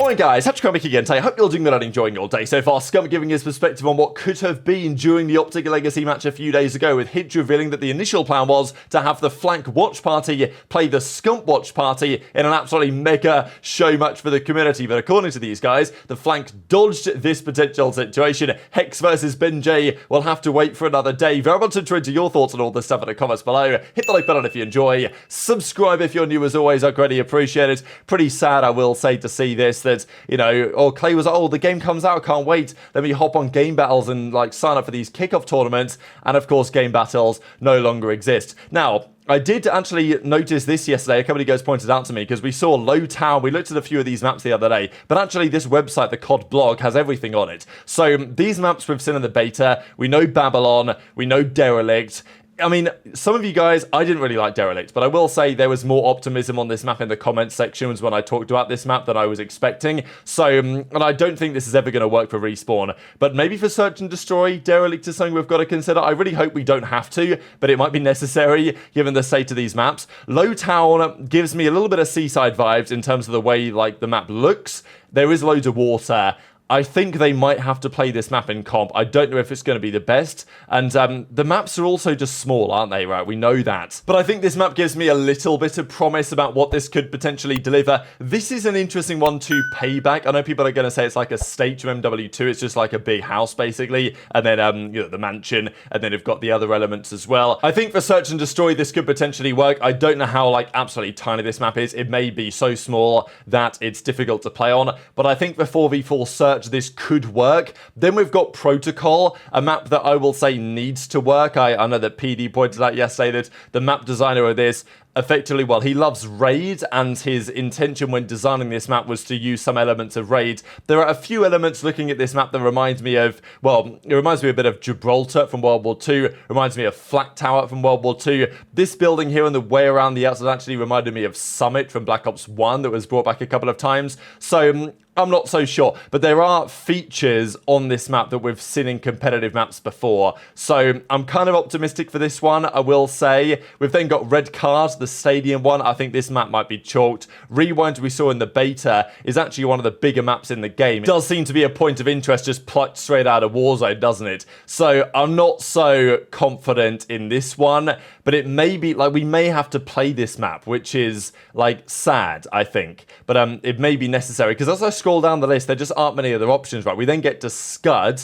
Alright guys, Kremp again today. I hope you're doing good and enjoying your day so far. Scump giving his perspective on what could have been during the OpTic Legacy match a few days ago, with HyDra revealing that the initial plan was to have the flank watch party play the Scump watch party in an absolutely mega show match for the community. But according to these guys, the flank dodged this potential situation. Hex versus BenJ will have to wait for another day. Very much into your thoughts on all this stuff in the comments below. Hit the like button if you enjoy. Subscribe if you're new as always. I greatly appreciate it. Pretty sad, I will say, to see this. That, you know, or Clay was like, oh, the game comes out, can't wait, let me hop on game battles and like sign up for these kickoff tournaments, and of course game battles no longer exist. Now, I did actually notice this yesterday. A couple of guys pointed out to me because we saw Low Tower. We looked at a few of these maps the other day, but actually this website, the COD blog, has everything on it. So these maps we've seen in the beta, we know Babylon, we know Derelict. I mean, some of you guys, I didn't really like Derelict, but I will say there was more optimism on this map in the comments sections when I talked about this map than I was expecting. So, and I don't think this is ever going to work for Respawn, but maybe for Search and Destroy, Derelict is something we've got to consider. I really hope we don't have to, but it might be necessary given the state of these maps. Low Town gives me a little bit of seaside vibes in terms of the way like the map looks. There is loads of water. I think they might have to play this map in comp. I don't know if it's going to be the best. And the maps are also just small, aren't they, right? We know that. But I think this map gives me a little bit of promise about what this could potentially deliver. This is an interesting one to Payback. I know people are going to say it's like a stage from MW2. It's just like a big house, basically. And then, you know, the mansion. And then you've got the other elements as well. I think for Search and Destroy, this could potentially work. I don't know how, like, absolutely tiny this map is. It may be so small that it's difficult to play on. But I think for 4v4 Search, this could work. Then we've got Protocol, a map that I will say needs to work. I know that PD pointed out yesterday that the map designer of this effectively, well, he loves Raid, and his intention when designing this map was to use some elements of Raid. There are a few elements looking at this map that reminds me of, well, it reminds me a bit of Gibraltar from World War II, reminds me of Flat Tower from World War II. This building here and the way around the outside actually reminded me of Summit from Black Ops 1 that was brought back a couple of times. So I'm not so sure, but there are features on this map that we've seen in competitive maps before. So I'm kind of optimistic for this one, I will say. We've then got Red Card, the stadium one. I think this map might be chalked. Rewind, we saw in the beta, is actually one of the bigger maps in the game. It does seem to be a point of interest just plucked straight out of Warzone, doesn't it? So I'm not so confident in this one, but it may be, like, we may have to play this map, which is, like, sad, I think. But it may be necessary, because as I scroll down the list, there just aren't many other options, right? We then get to Scud,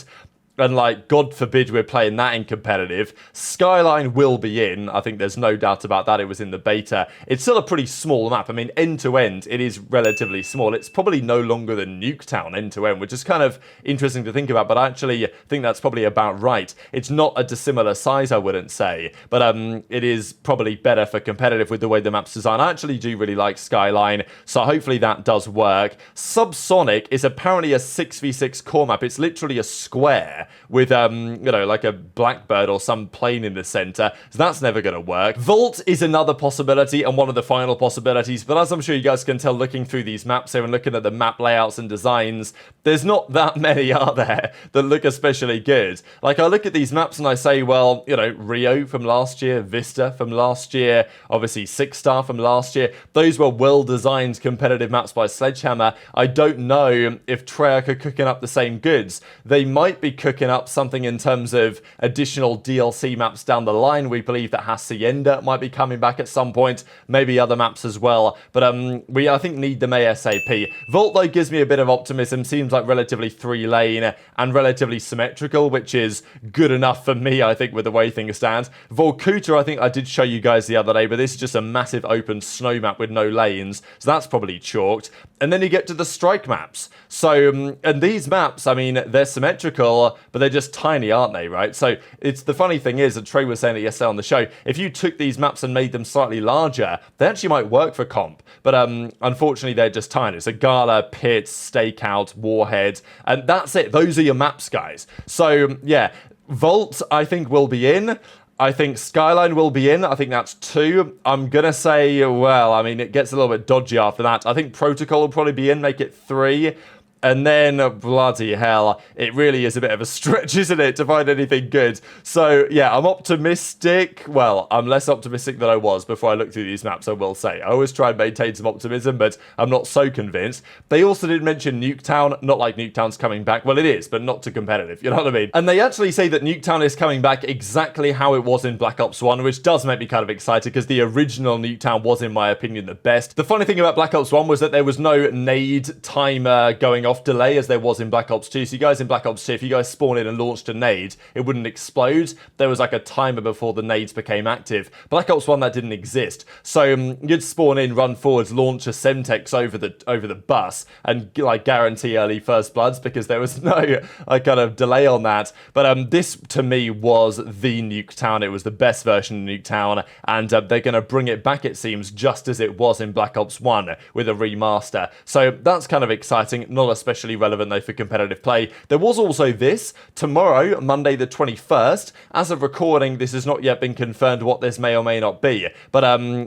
and, like, God forbid we're playing that in competitive. Skyline will be in. I think there's no doubt about that. It was in the beta. It's still a pretty small map. I mean, end to end, it is relatively small. It's probably no longer than Nuketown end to end, which is kind of interesting to think about, but I actually think that's probably about right. It's not a dissimilar size, I wouldn't say, but it is probably better for competitive with the way the map's designed. I actually do really like Skyline, so hopefully that does work. Subsonic is apparently a 6v6 core map. It's literally a square with, you know, like a blackbird or some plane in the center. So that's never going to work. Vault is another possibility and one of the final possibilities, but as I'm sure you guys can tell looking through these maps here and looking at the map layouts and designs, there's not that many out there that look especially good. Like, I look at these maps and I say, well, you know, Rio from last year, Vista from last year, obviously Six Star from last year. Those were well-designed competitive maps by Sledgehammer. I don't know if Treyarch are cooking up the same goods. They might be cooking up something in terms of additional DLC maps down the line. We believe that Hacienda might be coming back at some point, maybe other maps as well, but we, I think, need them ASAP. Vault, though, gives me a bit of optimism. Seems like relatively 3-lane and relatively symmetrical, which is good enough for me, I think, with the way things stand. Vorkuta, I think I did show you guys the other day, but this is just a massive open snow map with no lanes, so that's probably chalked. And then you get to the strike maps. So, and these maps, I mean, they're symmetrical, but they're just tiny, aren't they, right? So it's, the funny thing is, that Trey was saying it yesterday on the show, if you took these maps and made them slightly larger, they actually might work for comp, but unfortunately they're just tiny. So Gala, Pit, Stakeout, Warhead, and that's it. Those are your maps, guys. So yeah, Vault, I think, will be in. I think Skyline will be in. I think that's 2. I'm going to say, well, I mean, it gets a little bit dodgy after that. I think Protocol will probably be in, make it 3. And then, bloody hell, it really is a bit of a stretch, isn't it, to find anything good? So, yeah, I'm optimistic. Well, I'm less optimistic than I was before I looked through these maps, I will say. I always try and maintain some optimism, but I'm not so convinced. They also did mention Nuketown. Not like Nuketown's coming back. Well, it is, but not to competitive, you know what I mean? And they actually say that Nuketown is coming back exactly how it was in Black Ops 1, which does make me kind of excited, because the original Nuketown was, in my opinion, the best. The funny thing about Black Ops 1 was that there was no nade timer going off delay as there was in Black Ops 2. So you guys in Black Ops 2, if you guys spawned in and launched a nade, it wouldn't explode. There was like a timer before the nades became active. Black Ops 1, that didn't exist. So you'd spawn in, run forwards, launch a Semtex over the bus, and like guarantee early first bloods, because there was no kind of delay on that. But this to me was the Nuketown. It was the best version of Nuketown, and they're going to bring it back, it seems, just as it was in Black Ops 1 with a remaster. So that's kind of exciting. Not especially relevant though for competitive play. There was also this tomorrow, Monday the 21st. As of recording, this has not yet been confirmed what this may or may not be, but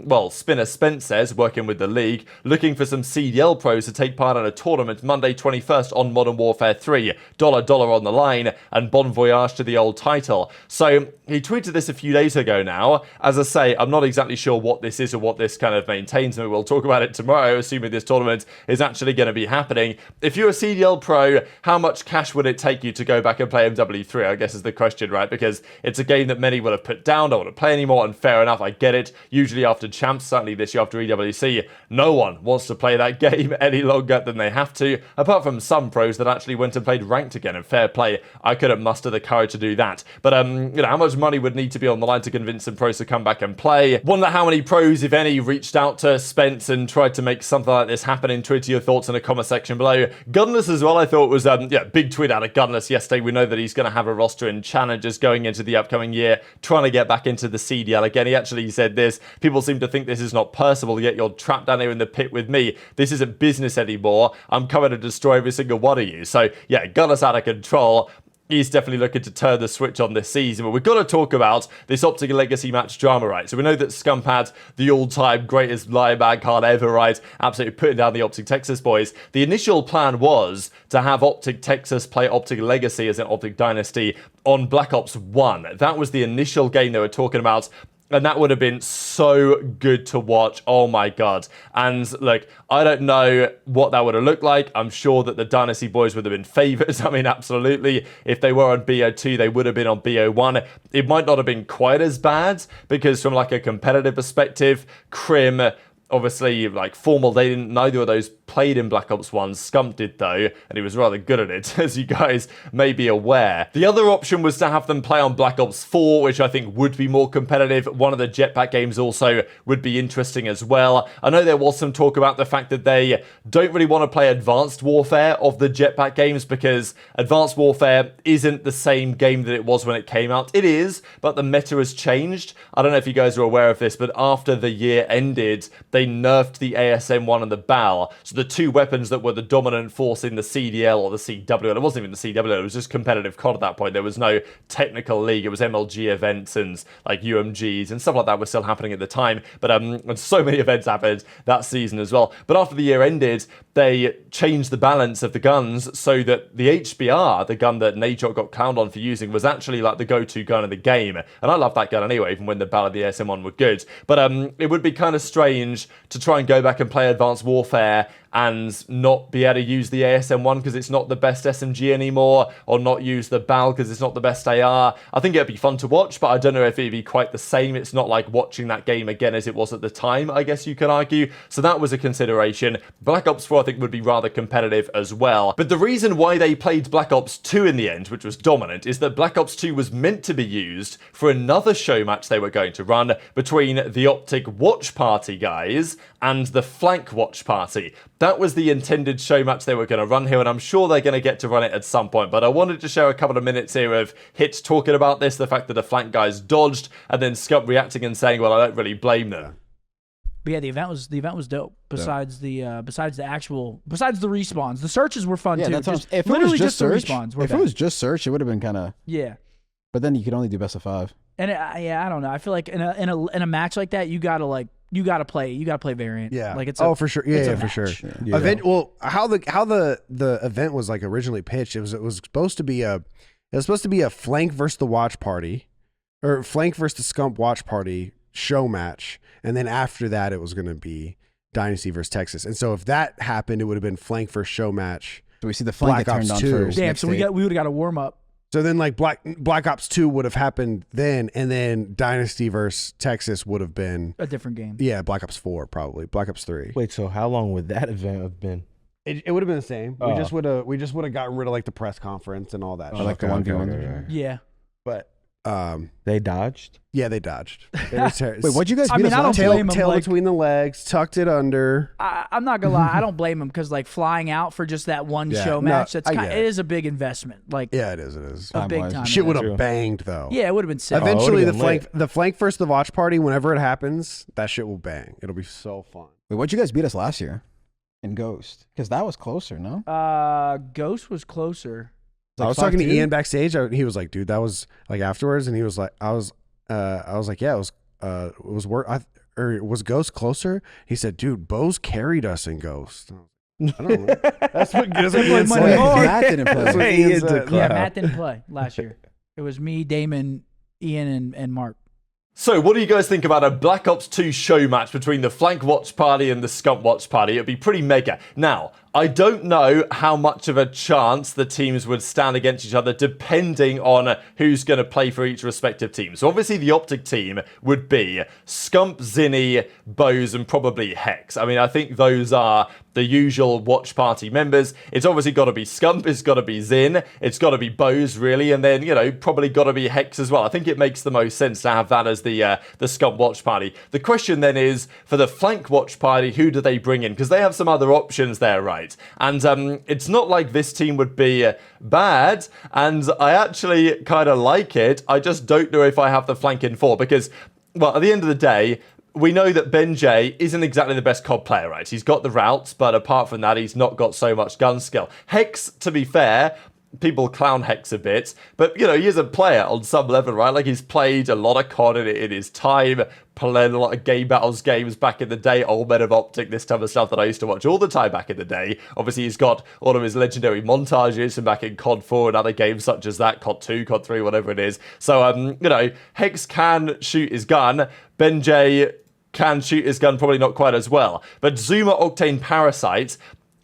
well, Spinner Spence says, working with the league, looking for some CDL pros to take part in a tournament Monday 21st on Modern Warfare 3, dollar on the line, and bon voyage to the old title. So he tweeted this a few days ago now. As I say, I'm not exactly sure what this is or what this kind of maintains, and we'll talk about it tomorrow, assuming this tournament is actually going to be happening. If you're a CDL pro, how much cash would it take you to go back and play MW3, I guess is the question, right? Because it's a game that many will have put down, don't want to play anymore, and fair enough, I get it. Usually after champs, certainly this year after EWC, no one wants to play that game any longer than they have to, apart from some pros that actually went and played ranked again, and fair play, I couldn't muster the courage to do that. But, you know, how much money would need to be on the line to convince some pros to come back and play? Wonder how many pros, if any, reached out to Spence and tried to make something like this happen. And tweet your thoughts in the comment section below. Gunless as well, I thought was, yeah, big tweet out of Gunless yesterday. We know that he's going to have a roster in challenges going into the upcoming year, trying to get back into the CDL again. He actually said this: people seem to think this is not personal, yet you're trapped down here in the pit with me. This isn't business anymore. I'm coming to destroy every single one of you. So yeah, Gunless out of control. He's definitely looking to turn the switch on this season. But we've got to talk about this OpTic Legacy match drama, right? So we know that Scump had the all-time greatest lion man card ever, right? Absolutely putting down the OpTic Texas boys. The initial plan was to have OpTic Texas play OpTic Legacy as an OpTic Dynasty on Black Ops 1. That was the initial game they were talking about. And that would have been so good to watch. Oh my god. And look, I don't know what that would have looked like. I'm sure that the Dynasty boys would have been favourites. I mean, absolutely. If they were on BO2, they would have been on BO1. It might not have been quite as bad, because from like a competitive perspective, Kremp, obviously, like formal, neither of those played in Black Ops 1. Scump did though, and he was rather good at it, as you guys may be aware. The other option was to have them play on Black Ops 4, which I think would be more competitive. One of the jetpack games also would be interesting as well. I know there was some talk about the fact that they don't really want to play Advanced Warfare of the jetpack games, because Advanced Warfare isn't the same game that it was when it came out. It is, but the meta has changed. I don't know if you guys are aware of this, but after the year ended, they nerfed the ASM-1 and the BAL. So the two weapons that were the dominant force in the CDL or the CW, and it wasn't even the CW, it was just competitive COD at that point. There was no technical league. It was MLG events and like UMGs and stuff like that were still happening at the time. But and so many events happened that season as well. But after the year ended, they changed the balance of the guns so that the HBR, the gun that Nadeshot got clowned on for using, was actually like the go-to gun in the game. And I love that gun anyway, even when the BAL and the ASM-1 were good. But it would be kind of strange to try and go back and play Advanced Warfare and not be able to use the ASM-1 because it's not the best SMG anymore, or not use the BAL because it's not the best AR. I think it'd be fun to watch, but I don't know if it'd be quite the same. It's not like watching that game again as it was at the time, I guess you can argue. So that was a consideration. Black Ops 4, I think, would be rather competitive as well. But the reason why they played Black Ops 2 in the end, which was dominant, is that Black Ops 2 was meant to be used for another show match they were going to run between the OpTic Watch Party guys and the Flank Watch Party. That was the intended show match they were going to run here, and I'm sure they're going to get to run it at some point. But I wanted to share a couple of minutes here of Hits talking about this, the fact that the Flank guys dodged, and then Scump reacting and saying, well, I don't really blame them. But yeah, the event was dope. Besides the respawns, the searches were fun too. If literally it was just search, the respawns. If it was just search, it would have been kind of But then you could only do best of 5. And yeah, I don't know. I feel like in a match like that, you gotta like you gotta play variant. Yeah. Like it's for sure. Yeah, it's a for sure. match. Yeah. Well, how the event was like originally pitched, it was supposed to be a flank versus the watch party, or flank versus the Scump watch party show match, and then after that it was going to be Dynasty versus Texas. And so if that happened, it would have been flank versus show match. So we see the flank Black get turned Ops on 2. first. Damn. next So we day. would have got a warm up. So then like Black Ops 2 would have happened then, and then Dynasty versus Texas would have been A different game. Black Ops 4 probably, Black Ops 3. Wait, so how long would that event have been? It would have been the same. Oh. We just would have gotten rid of like the press conference and all that. I shit. like the 1v1. Yeah. But They dodged? yeah, they dodged. They were Wait, what'd you guys I beat mean, us I don't last tail blame 'em, tail like- between the legs, tucked it under. I'm not gonna lie, I don't blame him because like flying out for just that one Yeah, show no, match, I get it it. is a big investment. Like Yeah, it is. It is. a big Time-wise. time. Shit would investment. have banged though. Yeah, it would have been sick. Eventually, would've been the flank versus the watch party. Whenever it happens, that shit will bang. It'll be so fun. Wait, what'd you guys beat us last year in Ghost? Because that was closer, no? Ghost was closer. I was talking to Ian backstage. He was like, "Dude, that was like afterwards," and he was like, "I was like, yeah, it was work. Or was Ghost closer?" He said, "Dude, Bo's carried us in Ghost." I don't know. That's what Ian money said. more. Matt didn't play. That's what Hey, Ian Ian's a said. clown. Yeah, Matt didn't play last year. It was me, Damon, Ian, and Mark. So, what do you guys think about a Black Ops 2 show match between the Flank Watch Party and the Scump Watch Party? It'd be pretty mega. Now, I don't know how much of a chance the teams would stand against each other depending on who's going to play for each respective team. So obviously the OpTic team would be Scump, Zinni, BO6, and probably Hex. I mean, I think those are the usual watch party members. It's obviously got to be Scump, it's got to be Zin, it's got to be BO6 really, and then, you know, probably got to be Hex as well. I think it makes the most sense to have that as the Scump watch party. The question then is, for the Flank watch party, who do they bring in? Because they have some other options there, right? And it's not like this team would be bad, and I actually kind of like it. I just don't know if I have the flank in for, because, well, at the end of the day, we know that BenJ isn't exactly the best COD player, right? He's got the routes, but apart from that, he's not got so much gun skill. Hex, to be fair, people clown Hex a bit, but, you know, he is a player on some level, right? Like, he's played a lot of COD in his time, played a lot of game battles games back in the day, Old Men of OpTic, this type of stuff that I used to watch all the time back in the day. Obviously, he's got all of his legendary montages from back in COD 4 and other games such as that, COD 2, COD 3, whatever it is. So, you know, Hex can shoot his gun. BenJ can shoot his gun, probably not quite as well. But Zuma Octane Parasite,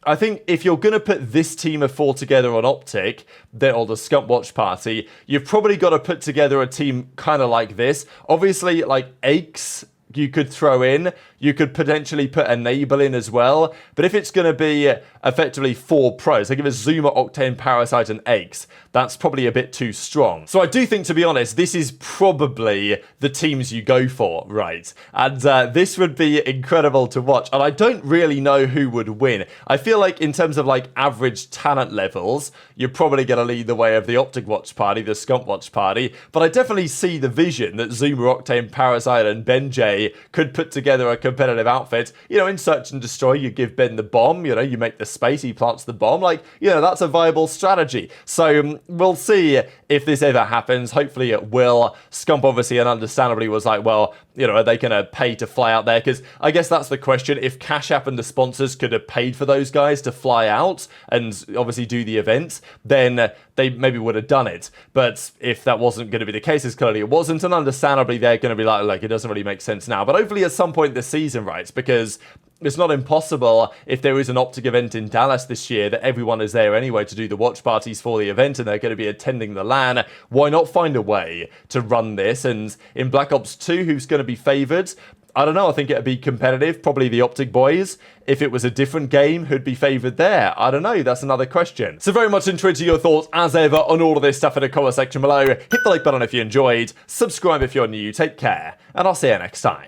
I think if you're going to put this team of 4 together on OpTic, or the Scump Watch Party, you've probably got to put together a team kind of like this. Obviously, like Aches, you could throw in. You could potentially put Enable in as well. But if it's going to be effectively 4 pros, like if it's Zuma, Octane, Parasite, and Aches, that's probably a bit too strong. So I do think, to be honest, this is probably the teams you go for, right? And this would be incredible to watch. And I don't really know who would win. I feel like in terms of like average talent levels, you're probably going to lead the way of the OpTic Watch Party, the Scump Watch Party. But I definitely see the vision that Zuma, Octane, Parasite, and BenJ could put together a competitive outfit. You know, in Search and Destroy, you give Ben the bomb, you know, you make the space, he plants the bomb. Like, you know, that's a viable strategy. So we'll see if this ever happens. Hopefully it will. Scump obviously and understandably was like, well, you know, are they going to pay to fly out there? Because I guess that's the question. If Cash App and the sponsors could have paid for those guys to fly out and obviously do the event, then they maybe would have done it. But if that wasn't going to be the case, as clearly it wasn't, and understandably they're going to be like, it doesn't really make sense now. But hopefully at some point this season, right? Because it's not impossible if there is an OpTic event in Dallas this year that everyone is there anyway to do the watch parties for the event and they're going to be attending the LAN. Why not find a way to run this? And in Black Ops 2, who's going to be favoured? I don't know. I think it'd be competitive. Probably the OpTic boys. If it was a different game, who'd be favoured there? I don't know. That's another question. So very much intrigued to your thoughts as ever on all of this stuff in the comment section below. Hit the like button if you enjoyed. Subscribe if you're new. Take care. And I'll see you next time.